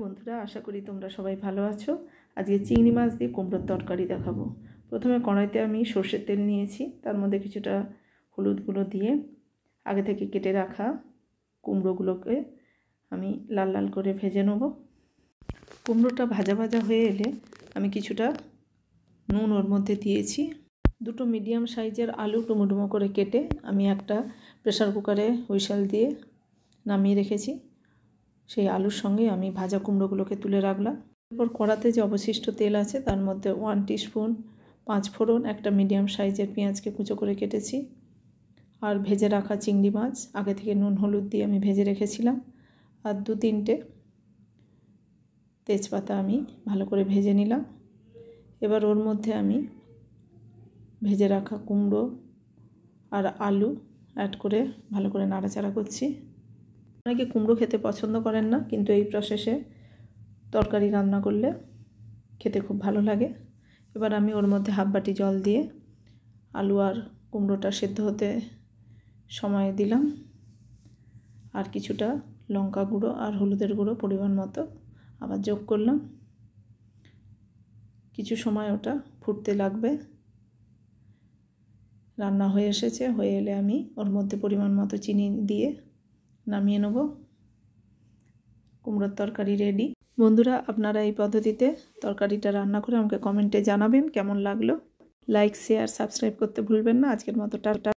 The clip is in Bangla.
বন্ধুরা, আশা করি তোমরা সবাই ভালো আছো। আজকে চিংড়ি মাছ দিয়ে কুমড়োর তরকারি দেখাবো। প্রথমে কড়াইতে আমি সর্ষের তেল নিয়েছি, তার মধ্যে কিছুটা হলুদ গুঁড়ো দিয়ে আগে থেকে কেটে রাখা কুমড়োগুলোকে আমি লাল লাল করে ভেজে নেব। কুমড়োটা ভাজা ভাজা হয়ে এলে আমি কিছুটা নুন ওর মধ্যে দিয়েছি। দুটো মিডিয়াম সাইজের আলু ডুমো ডুমো করে কেটে আমি একটা প্রেসার কুকারে হুইসেল দিয়ে নামিয়ে রেখেছি। সেই আলুর সঙ্গে আমি ভাজা কুমড়োগুলোকে তুলে রাখলাম। এরপর কড়াতে যে অবশিষ্ট তেল আছে তার মধ্যে 1 টিস্পুন 5 ফোড়ন, একটা মিডিয়াম সাইজের পেঁয়াজকে কুচো করে কেটেছি, আর ভেজে রাখা চিংড়ি মাছ আগে থেকে নুন হলুদ দিয়ে আমি ভেজে রেখেছিলাম, আর 2-3টে তেজপাতা আমি ভালো করে ভেজে নিলাম। এবার ওর মধ্যে আমি ভেজে রাখা কুমড়ো আর আলু অ্যাড করে ভালো করে নাড়াচাড়া করছি। অনেকে কুমড়ো খেতে পছন্দ করেন না, কিন্তু এই প্রসেসে তরকারি রান্না করলে খেতে খুব ভালো লাগে। এবার আমি ওর মধ্যে হাফ বাটি জল দিয়ে আলু আর কুমড়োটা সেদ্ধ হতে সময় দিলাম, আর কিছুটা লঙ্কা গুঁড়ো আর হলুদের গুঁড়ো পরিমাণ মতো আবার যোগ করলাম। কিছু সময় ওটা ফুটতে লাগবে। রান্না হয়ে এসেছে, হয়ে এলে আমি ওর মধ্যে পরিমাণ মতো চিনি দিয়ে নামিয়ে নেব। কুমড়োর তরকারি রেডি। বন্ধুরা, আপনারা এই পদ্ধতিতে তরকারিটা রান্না করে আমাকে কমেন্টে জানাবেন কেমন লাগলো। লাইক, শেয়ার, সাবস্ক্রাইব করতে ভুলবেন না। আজকের মতো টাটা।